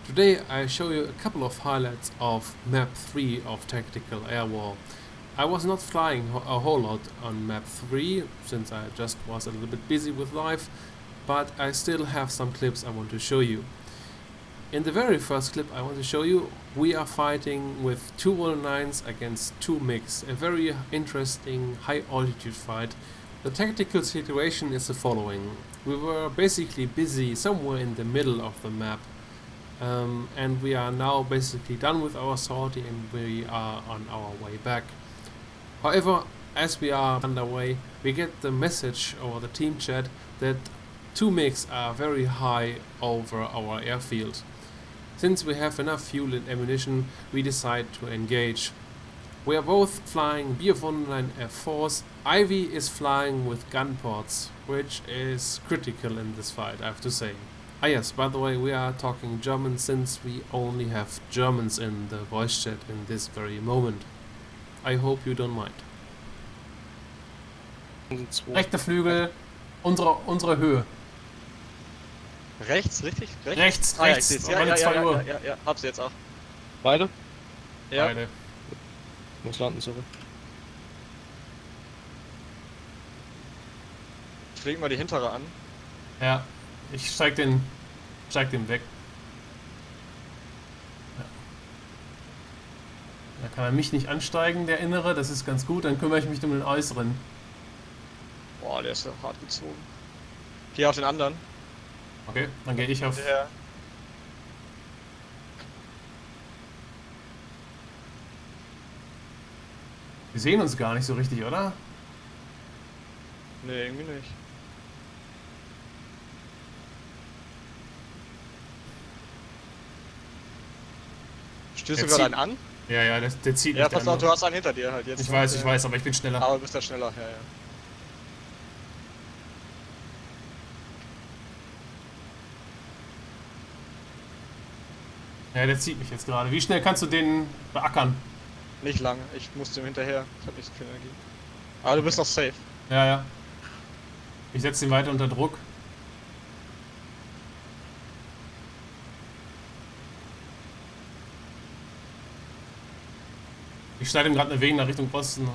Today I show you a couple of highlights of map 3 of Tactical Air War. I was not flying a whole lot on map 3 since I just was a little bit busy with life, but I still have some clips I want to show you. In the very first clip I want to show you, we are fighting with two 109s against two MiGs, a very interesting high altitude fight. The tactical situation is the following. We were basically busy somewhere in the middle of the map, and we are now basically done with our sortie and we are on our way back. However, as we are underway, we get the message over the team chat that two MiGs are very high over our airfield. Since we have enough fuel and ammunition, we decide to engage. We are both flying BF-109 F4s. Ivy is flying with gun ports, which is critical in this fight, I have to say. Ah yes, by the way, we are talking German since we only have Germans in the voice chat in this very moment. I hope you don't mind. Rechter Flügel, unsere Höhe. Rechts, richtig? Rechts, Ah, rechts. ja, ich Meine 2 Uhr. ja, hab sie jetzt auch. Beide? Ja. Beide. Muss landen, sorry. Fliegen wir die hintere an. Ja, ich steig den weg. Ja. Da kann er mich nicht ansteigen, der innere, das ist ganz gut, dann kümmere ich mich um den äußeren. Boah, der ist ja hart gezogen. Geh auf den anderen. Okay, dann gehe ich auf. Ja. Wir sehen uns gar nicht so richtig, oder? Nee, irgendwie nicht. Stößt du Der gerade einen an? Ja, der zieht Ja, mich. pass auf, du hast einen hinter dir halt jetzt. Ich weiß, aber ich bin schneller. Aber du bist ja schneller, ja. Ja, der zieht mich jetzt gerade. Wie schnell kannst du den beackern? Nicht lange, ich musste ihm hinterher. Ich hab nicht so viel Energie. Aber du bist noch safe. Ja. Ich setze ihn weiter unter Druck. Ich schneide ihm gerade eine Wegen nach Richtung Osten. Ja.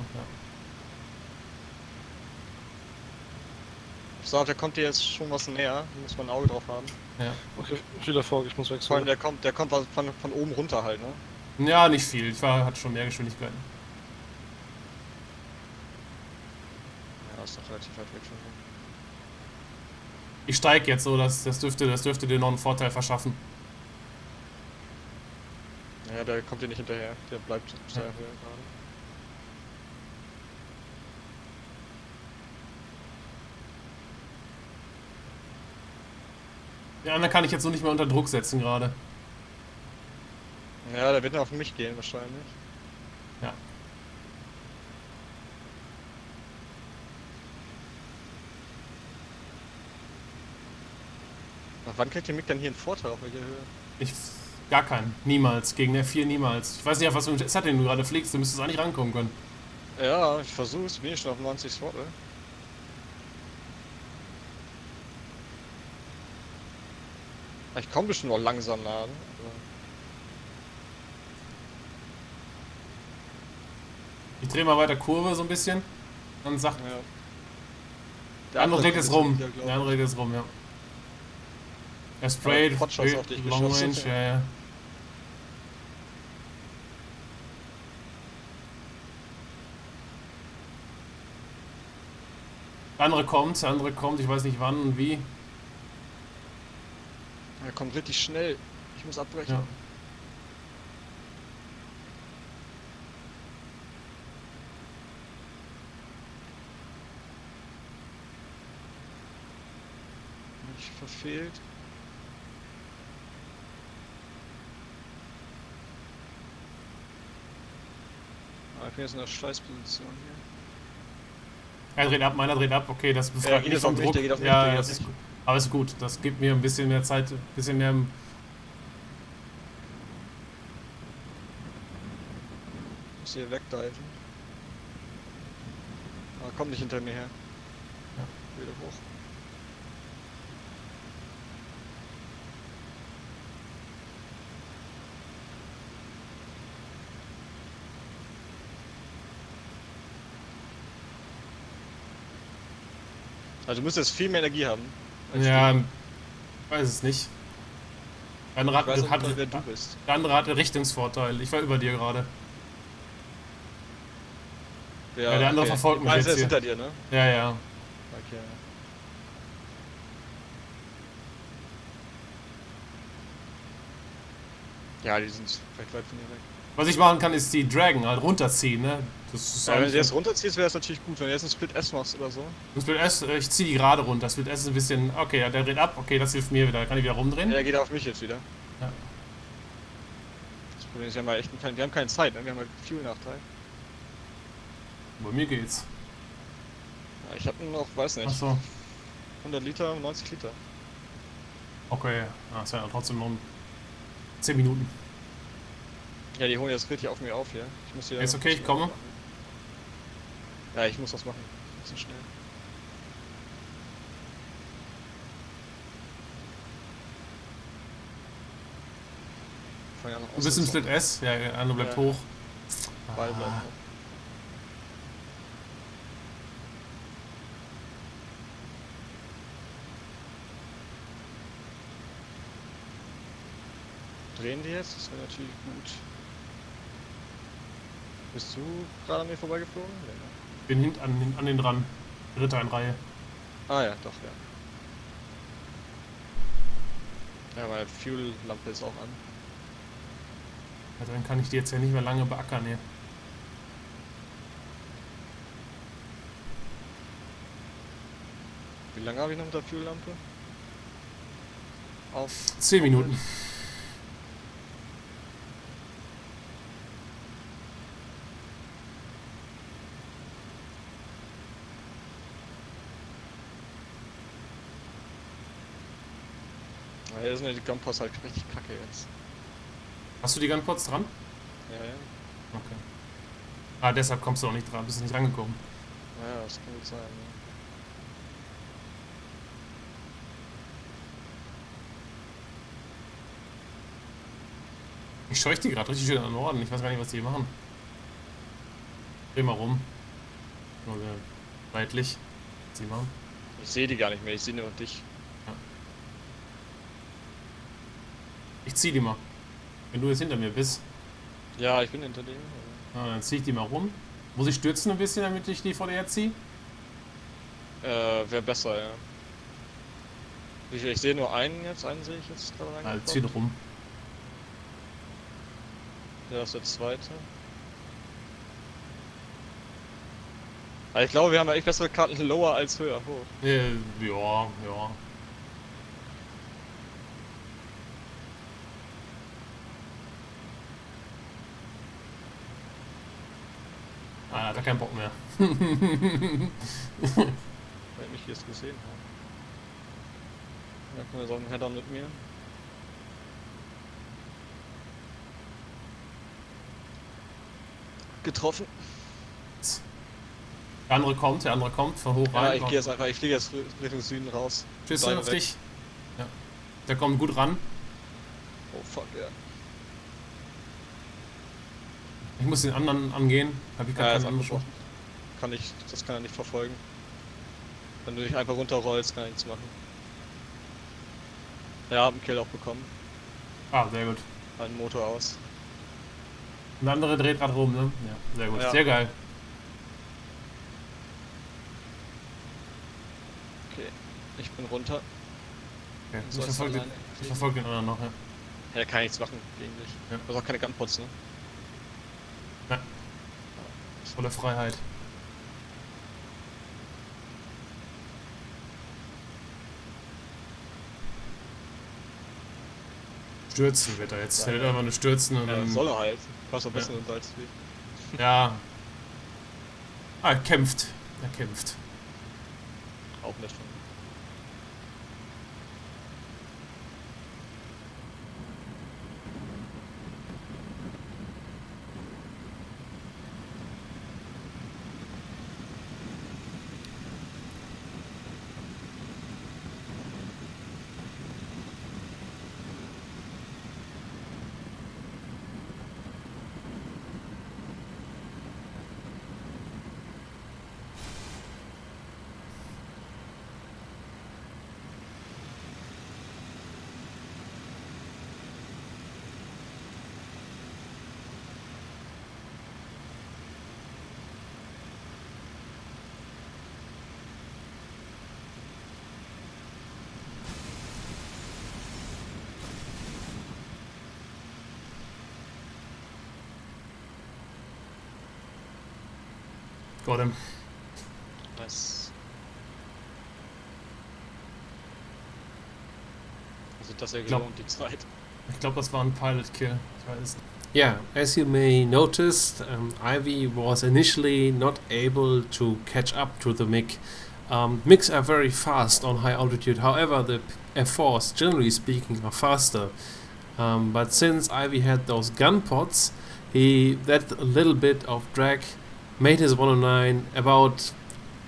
Ich sag, der kommt dir jetzt schon was näher. Da muss man ein Auge drauf haben. Ja. Okay, viel Erfolg, ich muss Vor wechseln. allem der kommt von oben runter halt, ne? Ja, nicht viel. Ich hatte schon mehr Geschwindigkeiten. Ja, ist doch relativ weit weg von hier. Ich steige jetzt so, das dürfte dir noch einen Vorteil verschaffen. Ja, der kommt dir nicht hinterher. Der bleibt auf der Höhe gerade. Den anderen kann ich jetzt so nicht mehr unter Druck setzen gerade. Ja, der wird dann auf mich gehen wahrscheinlich. Ja. Nach wann kriegt der Mick dann hier einen Vorteil auf welcher Höhe? Gar keinen. Niemals. Gegen F4 niemals. Ich weiß nicht, auf was für ein SAT den du gerade fliegst. Du müsstest eigentlich rankommen können. Ja, ich versuch's, bin ich schon auf 90 Throttle. Ich komme bestimmt noch langsam laden. Ich drehe mal weiter Kurve so ein bisschen. Dann sagt. Ja. Der andere dreht es rum. Wieder, glaub Der andere dreht es rum, ja. Er sprayt. Potshots auf dich Long Range, geschossen. ja. Der andere kommt, ich weiß nicht wann und wie. Er kommt richtig schnell. Ich muss abbrechen. Ja. Ich verfehlt. Ah, ich bin jetzt in der Scheißposition hier. Er dreht ab, meiner dreht ab, okay, das befreit geht mich auf vom mich, Druck. der geht auf mich, Ja, der geht das auf ist mich. gut. Aber ist gut, das gibt mir ein bisschen mehr Zeit, ein bisschen mehr. Ich muss hier wegdiven. Ah, komm nicht hinter mir her. Ja. Wieder hoch. Also du müsstest viel mehr Energie haben. als Ja, du. weiß es nicht. Der Ich weiß auch hat, nicht, wer du bist. der andere hatte Richtungsvorteil. Ich war über dir gerade. Ja, der andere verfolgt mich Meins jetzt ist hier. hinter dir, ne? Ja, ja. Okay. Ja, die sind recht weit von dir weg. Was ich machen kann, ist die Dragon halt runterziehen, ne? Das ist Ja, wenn du eigentlich jetzt runterziehst, wäre es natürlich gut. Wenn du jetzt einen Split S machst oder so. Das Split S, ich ziehe die gerade runter. Das Split S ist ein bisschen. Okay, ja, der dreht ab. Okay, das hilft mir wieder. Kann ich wieder rumdrehen? Ja, er geht auf mich jetzt wieder. Ja. Das Problem ist, wir haben keine Zeit, ne? Wir haben halt viel Nachteil. Bei mir geht's. Ja, ich habe noch, weiß nicht, Achso. 100 Liter, 90 Liter. Okay. Ah, ist ja trotzdem noch 10 Minuten. Ja, die holen jetzt richtig auf mir auf hier. Ich muss hier. Ist okay, ich komme. Ja, ich muss was machen. Zu schnell. Fang an Du bist im Split S? Ja, der andere bleibt hoch. Ball bleibt hoch. Drehen die jetzt? Das wäre natürlich gut. Bist du gerade an mir vorbeigeflogen? Ja, ne? Bin an den dran. Dritter in Reihe. Ah ja, doch, ja. Ja, meine Fuel-Lampe ist auch an. Ja, dann kann ich die jetzt ja nicht mehr lange beackern hier. Wie lange habe ich noch mit der Fuel-Lampe? Auf 10 Minuten. Ja, hier sind ja die Gunpots halt richtig kacke jetzt. Hast du die Gunpots dran? Ja, ja. Okay. Ah, deshalb kommst du auch nicht dran. Bist du nicht rangekommen. Naja, das kann gut sein, ne? Ich scheuche die gerade richtig schön an den Norden. Ich weiß gar nicht, was die hier machen. Dreh mal rum. Oder seitlich. Sieh mal. Ich sehe die gar nicht mehr, ich sehe nur dich. Ich zieh die mal. Wenn du jetzt hinter mir bist. Ja, ich bin hinter dem. Dann zieh ich die mal rum. Muss ich stürzen ein bisschen, damit ich die vor dir herziehe? Wäre besser, ja. Ich sehe nur einen jetzt, einen sehe ich jetzt gerade rein. Also zieh rum. Ja, das ist der zweite. Aber ich glaube, wir haben ja echt bessere Karten lower als höher hoch. Ja. Ah, hat er keinen Bock mehr. Weil ich mich jetzt gesehen habe. Ja, guck mal, so ein Header mit mir. Getroffen. Der andere kommt von hoch Ja, rein. ich fliege jetzt Richtung Süden raus. Tschüss Beine auf weg. dich. Ja. Der kommt gut ran. Oh fuck, ja. Ich muss den anderen angehen. Hab ich Ja, gar ist keinen angeschaut. abgebrochen. Das kann er nicht verfolgen. Wenn du dich einfach runterrollst, kann er nichts machen. Ja, hab einen Kill auch bekommen. Ah, sehr gut. Ein Motor aus. Und der andere dreht gerade rum, ne? Ja, sehr gut. Ja. Sehr geil. Okay, ich bin runter. Okay. So Ich ist verfolge alleine. den anderen noch, ja. Ja, kann nichts machen gegen dich. Ja. Du hast auch keine Gunpots, ne? Volle Freiheit. Stürzen wird er jetzt. Der wird einfach nur stürzen und Ja, dann. soll er halt. Passt doch besser Ja. als wie. Ja. Ah, er kämpft. Er kämpft. Auch nicht von. Got him. Nice. Also das ja Glaub- gelohnt, die Zeit. Ich glaube, das war ein Pilot-Kill. Ich weiß nicht. Yeah, as you may noticed, Ivy was initially not able to catch up to the MiG. MiGs are very fast on high altitude, however the F4s, generally speaking, are faster. But since Ivy had those gun pods, that little bit of drag made his 109 about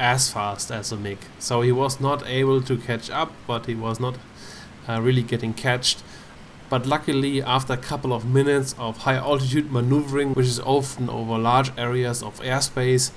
as fast as a MiG. So he was not able to catch up, but he was not really getting catched. But luckily, after a couple of minutes of high altitude maneuvering, which is often over large areas of airspace,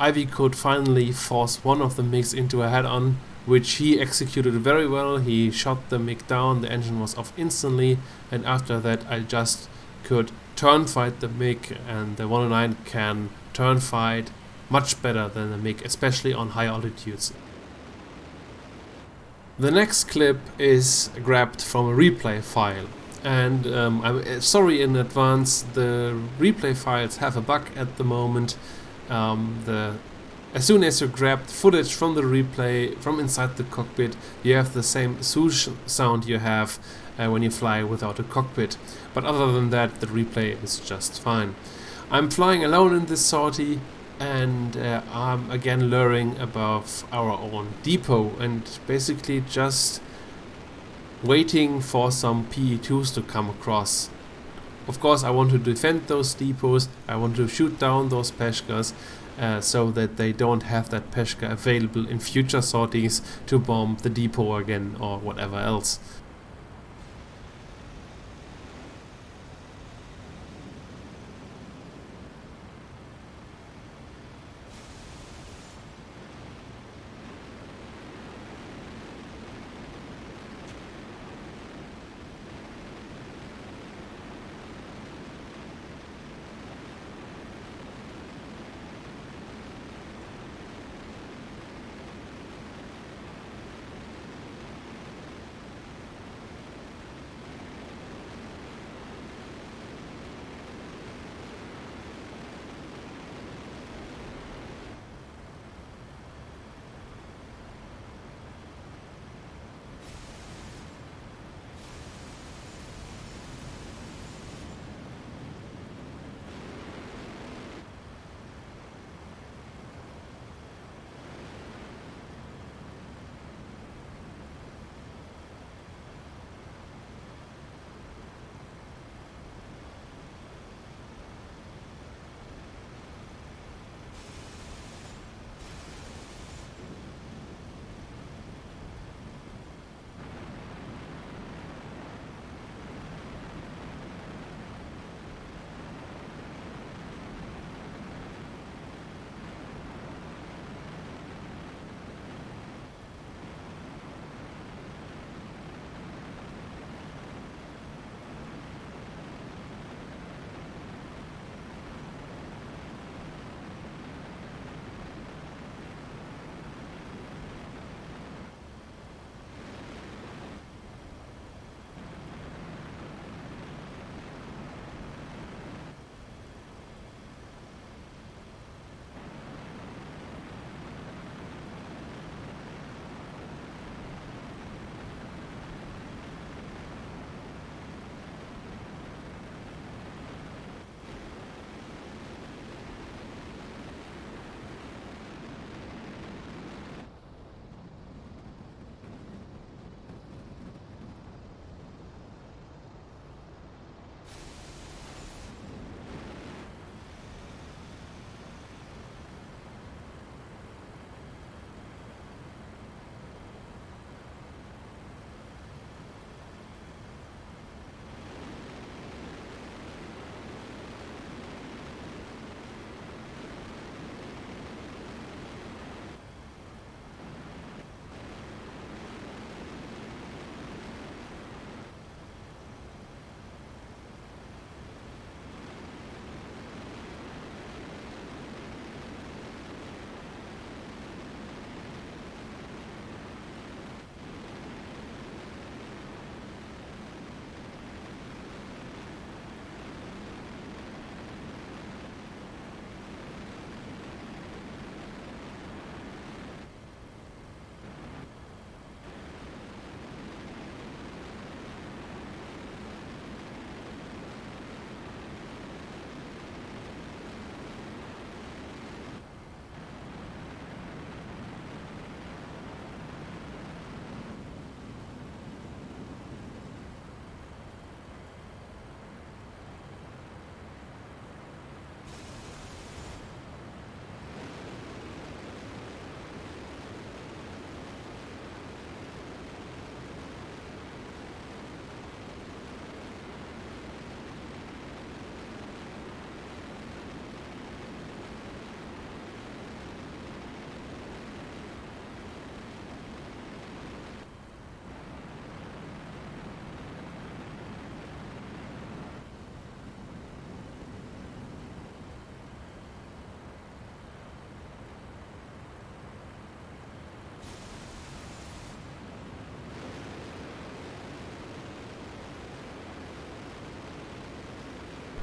Ivy could finally force one of the MiGs into a head-on, which he executed very well. He shot the MiG down, the engine was off instantly, and after that I just could turn fight the MiG, and the 109 can turn fight much better than the MiG, especially on high altitudes. The next clip is grabbed from a replay file, and I'm sorry in advance, the replay files have a bug at the moment. As soon as you grab footage from the replay from inside the cockpit, you have the same swoosh sound you have when you fly without a cockpit. But other than that, the replay is just fine. I'm flying alone in this sortie, and I'm again luring above our own depot and basically just waiting for some PE2s to come across. Of course, I want to defend those depots, I want to shoot down those Peshkas so that they don't have that Peshka available in future sorties to bomb the depot again or whatever else.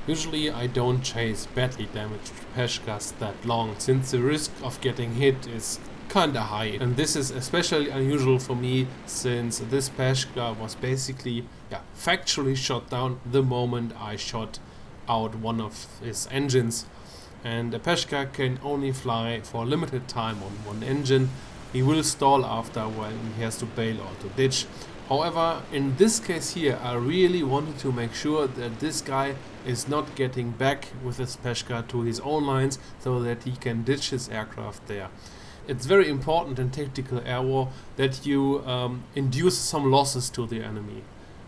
Usually I don't chase badly damaged Peshkas that long, since the risk of getting hit is kinda high. And this is especially unusual for me, since this Peshka was basically factually shot down the moment I shot out one of his engines. And a Peshka can only fly for a limited time on one engine. He will stall after when he has to bail or to ditch. However, in this case here, I really wanted to make sure that this guy is not getting back with his Peshka to his own lines so that he can ditch his aircraft there. It's very important in tactical air war that you induce some losses to the enemy.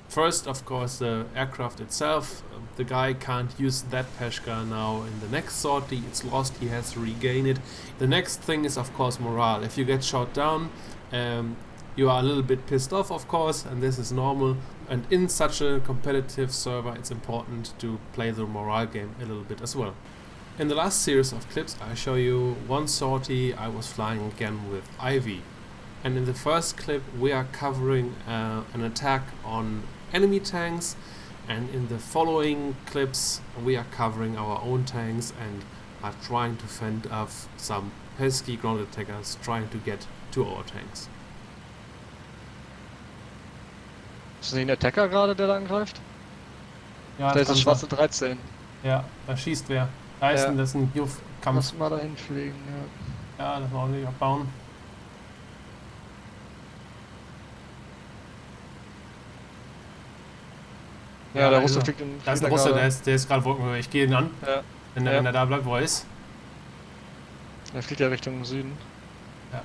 First, of course, the aircraft itself. The guy can't use that Peshka now in the next sortie. It's lost, he has to regain it. The next thing is, of course, morale. If you get shot down, you are a little bit pissed off, of course, and this is normal. And in such a competitive server, it's important to play the morale game a little bit as well. In the last series of clips, I show you one sortie I was flying again with Ivy. And in the first clip, we are covering an attack on enemy tanks, and in the following clips, we are covering our own tanks and are trying to fend off some pesky ground attackers trying to get to our tanks. Ist das nicht ein Attacker gerade, der da angreift? Ja, Da ist das kann schwarze sein. 13. Ja, da schießt wer. Da ist Ja. ein, das ist ein Kampf. Lass mal dahin fliegen, ja. Ja, das wollen wir nicht abbauen. Ja, der also, Russe fliegt in Da ist ein Russe, der ist gerade Wolkenhöhe. Ich gehe ihn an, Ja, wenn Ja. er da bleibt, wo er ist. der fliegt ja Richtung Süden. Ja.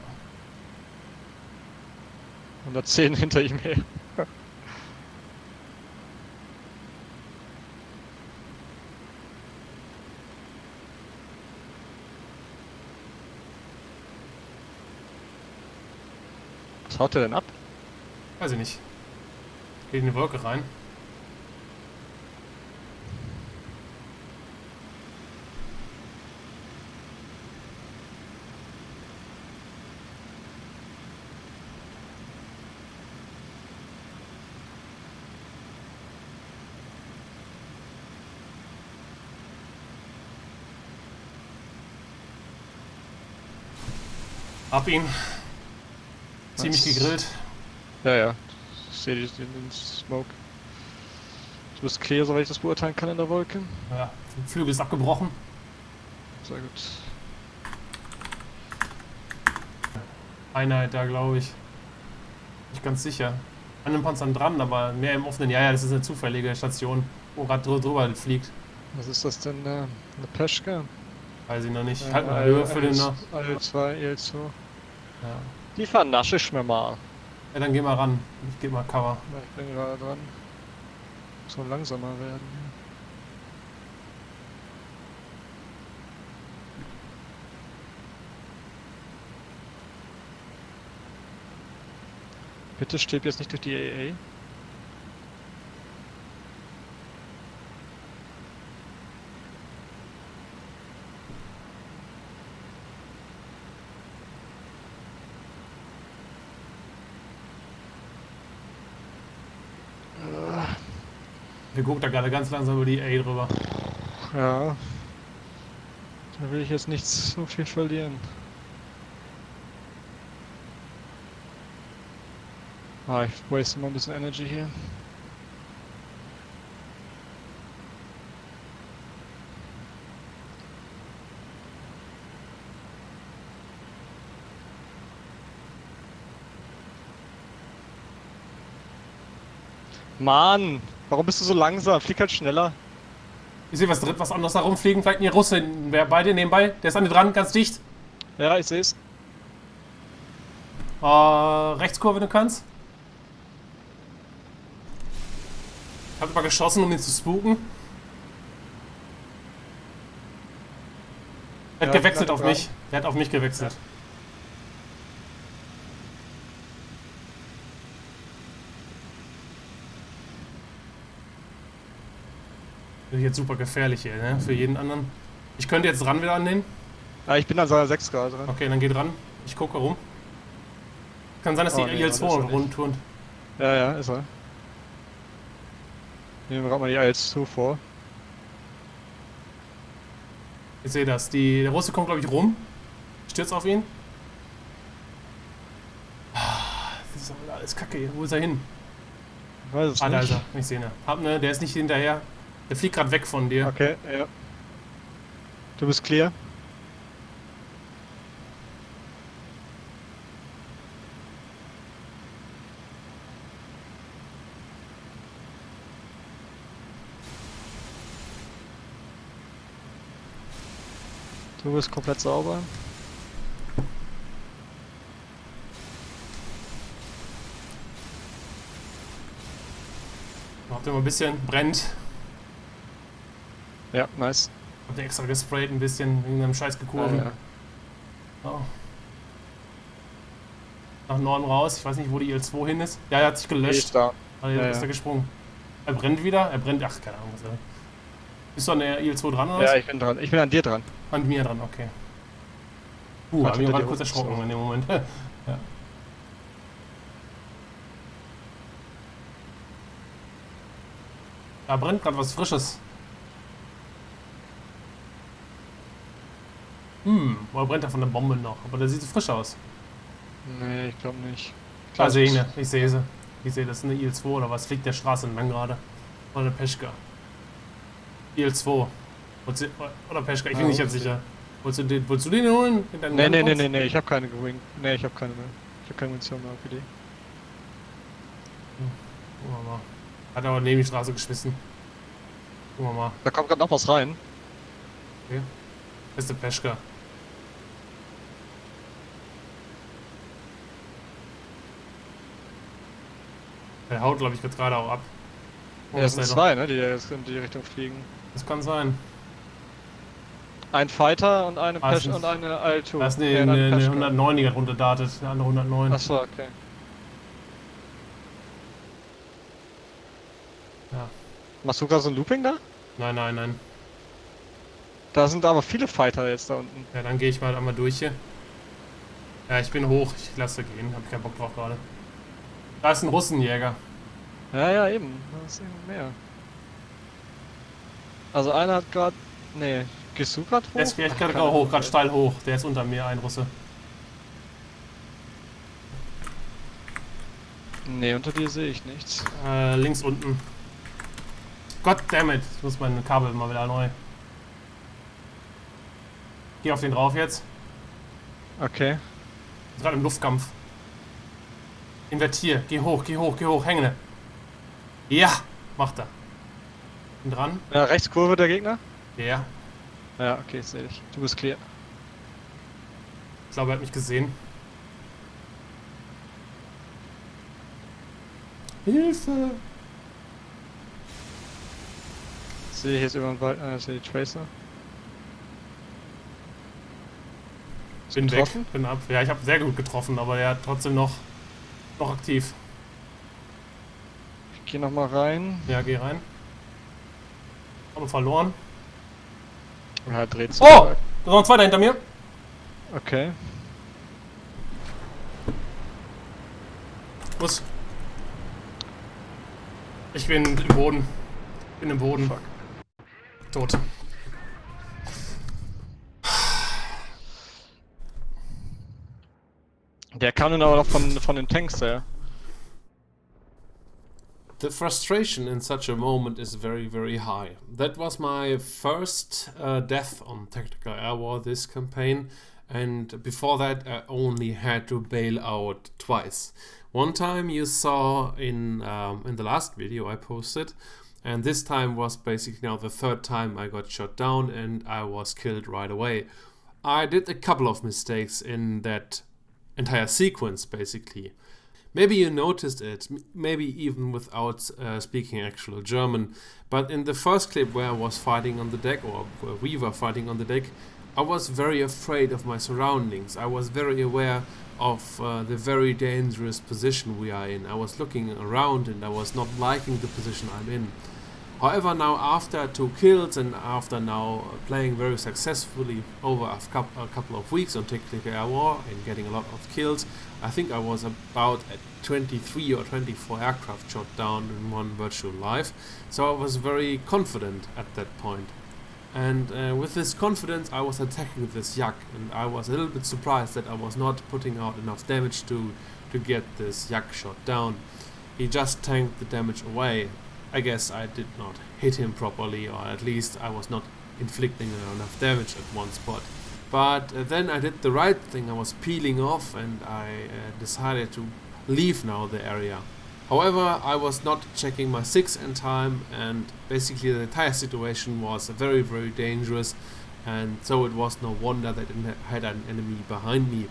110 hinter ihm her. Was haut der denn ab? Weiß ich nicht. Geht in die Wolke rein. Ab ihn. Ziemlich Was? gegrillt. Ja, ja. Ich sehe den Smoke. Du bist clear, soweit ich das beurteilen kann in der Wolke. Ja, Flügel ist abgebrochen. Sehr gut. Einheit da, glaube ich. Nicht ganz sicher. An den Panzern dran, aber mehr im offenen. Ja, das ist eine zufällige Station, wo gerade drüber fliegt. Was ist das denn da? Eine Peshka? Weiß ich noch nicht. Halt mal Höhe für den noch. L2, L2. Ja. Die vernasche ich mir mal. Ja, dann geh mal ran. Ich geh mal Cover. Na, ich bin gerade dran. Muss man langsamer werden. Bitte stirb jetzt nicht durch die AA. Wir gucken da gerade ganz langsam über die A drüber. Ja. Da will ich jetzt nicht so viel verlieren. Ah, ich waste mal ein bisschen Energy hier. Mann, warum bist du so langsam? Flieg halt schneller. Ich sehe was anderes da rumfliegen. Vielleicht ein Russe. Wer bei dir nebenbei? Der ist an dir dran, ganz dicht. Ja, ich seh's. Rechtskurve, wenn du kannst. Ich hab mal geschossen, um ihn zu spooken. Er hat Ja, gewechselt bleib auf dran. mich. Er hat auf mich gewechselt. Das ist jetzt super gefährlich hier, ne? Für jeden anderen. Ich könnte jetzt dran wieder an den. Ah, ich bin an seiner 6 gerade dran. Okay, dann geh dran. Ich gucke rum. Kann sein, dass die Oh, nee, das ist IL-2 er nicht. rund tun. Ja, ist er. Nehmen wir gerade mal die IL2 vor. Ich sehe das. Der Russe kommt, glaube ich, rum. Stürzt auf ihn. Das ist aber alles kacke. Wo ist er hin? Ich weiß es Da nicht. ist er. Ich sehe ihn. Ne, der ist nicht hinterher. Der fliegt gerade weg von dir. Okay, ja. Du bist clear. Du bist komplett sauber. Habt ihr mal ein bisschen brennt. Ja, nice. Habt ihr extra gesprayt ein bisschen wegen einem scheiß Gekurven. Ja. Oh. Nach Norden raus. Ich weiß nicht, wo die Il-2 hin ist. Ja, er hat sich gelöscht. Da. Also ist er gesprungen. Er brennt wieder. Er brennt. Ach, keine Ahnung. Was er... Bist du an der Il-2 dran oder was? Ja, ich bin dran. Ich bin an dir dran. An mir dran, okay. Hat hab mich hinter gerade dir kurz erschrocken so. in dem Moment. Ja. Da brennt gerade was Frisches. Woher brennt er von der Bombe noch? Aber der sieht so frisch aus. Nee, ich glaube nicht. Da sehe ich ne. Ich sehe sie. Ich sehe, das ist eine Il-2 oder was? Fliegt der Straße entlang gerade. Oder eine Peschka. Il-2. Oder Peschka, ich bin nicht ganz sicher. Wolltest du den holen? In deinen Gunbox? Nee, ich habe keine gewinkt. Nee, ich habe keine mehr. Ich habe keine Munition mehr für die. Gucken wir mal. Hat aber neben die Straße geschmissen. Gucken wir mal. Da kommt gerade noch was rein. Okay. Das ist der Peschka. Der haut, glaube ich, gerade auch ab. Ja, es sind zwei, ne, die jetzt in die Richtung fliegen. Das kann sein. Ein Fighter und eine Ah, Pesch und eine Alto. Das ist Nee, eine Peschka. 109, die gerade runterdartet. Eine andere 109. Achso, okay. Ja. Machst du gerade so ein Looping da? Nein. Da sind aber viele Fighter jetzt da unten. Ja, dann gehe ich mal einmal durch hier. Ja, ich bin hoch. Ich lasse gehen. Hab keinen Bock drauf gerade. Da ist ein Russenjäger. Ja, eben. Da ist eben mehr. Also einer hat gerade... Nee, gehst du gerade hoch? Der ist vielleicht Ach, gerade keine hoch, Ahnung. gerade steil hoch. Der ist unter mir, ein Russe. Nee, unter dir sehe ich nichts. Links unten. Goddammit. Ich muss mein Kabel mal wieder neu. Geh auf den drauf jetzt. Okay. Ist gerade im Luftkampf. Invertier. Geh hoch. Hänge. Ja, macht er. Bin dran. Ja, Rechtskurve der Gegner? Ja. Ja, okay, sehe ich. Du bist clear. Ich glaube, er hat mich gesehen. Hilfe! Sehe ich jetzt über den Wald, sehe die Tracer. Bin getroffen? weg, bin ab. Ja, ich habe sehr gut getroffen, aber er hat trotzdem noch aktiv. Ich gehe nochmal rein. Ja, geh rein. Aber verloren. Ja, dreht sich. Oh! Da ist noch ein zweiter hinter mir. Okay. Muss. Ich bin im Boden. Bin im Boden. Fuck. Tot. Der kam dann aber noch von den Tanks, ja. The frustration in such a moment is very, very high. That was my first death on Tactical Air War this campaign, and before that I only had to bail out twice. One time you saw in the last video I posted, and this time was basically now the third time I got shot down and I was killed right away. I did a couple of mistakes in that entire sequence basically. Maybe you noticed it, maybe even without speaking actual German, but in the first clip where I was fighting on the deck, or where we were fighting on the deck, I was very afraid of my surroundings. I was very aware of the very dangerous position we are in. I was looking around and I was not liking the position I'm in. However, now after 2 kills and after now playing very successfully over a couple of weeks on Tactical Air War and getting a lot of kills, I think I was about at 23 or 24 aircraft shot down in one virtual live, so I was very confident at that point. And with this confidence I was attacking this yak, and I was a little bit surprised that I was not putting out enough damage to get this yak shot down. He just tanked the damage away. I guess I did not hit him properly, or at least I was not inflicting enough damage at one spot. But then I did the right thing. I was peeling off, and I decided to leave now the area. However, I was not checking my 6 in time, and basically the entire situation was very, very dangerous, and so it was no wonder that I had an enemy behind me.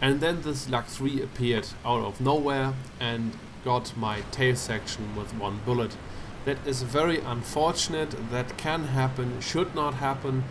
And then this Lag 3 appeared out of nowhere and got my tail section with 1 bullet. That is very unfortunate. That can happen, should not happen,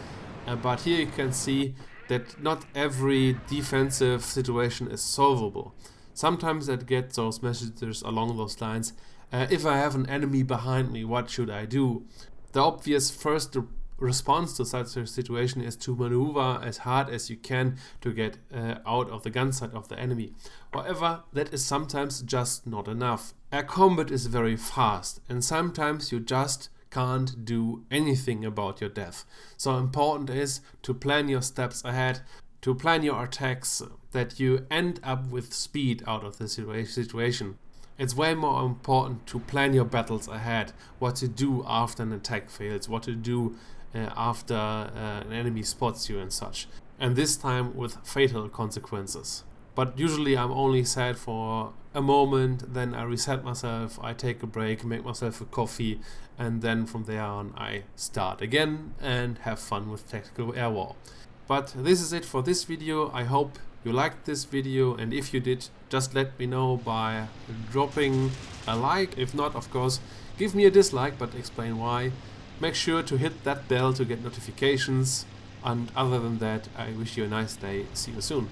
but here you can see that not every defensive situation is solvable. Sometimes I get those messages along those lines: if I have an enemy behind me, what should I do? The obvious first response to such a situation is to maneuver as hard as you can to get out of the gun sight of the enemy. However, that is sometimes just not enough. Air combat is very fast, and sometimes you just can't do anything about your death. So important is to plan your steps ahead, to plan your attacks, that you end up with speed out of the situation. It's way more important to plan your battles ahead, what to do after an attack fails, what to do after an enemy spots you and such. And this time with fatal consequences. But usually I'm only sad for a moment, then I reset myself, I take a break, make myself a coffee, and then from there on I start again and have fun with tactical air war. But this is it for this video. I hope you liked this video, and if you did, just let me know by dropping a like. If not, of course, give me a dislike, but explain why. Make sure to hit that bell to get notifications, and other than that, I wish you a nice day. See you soon.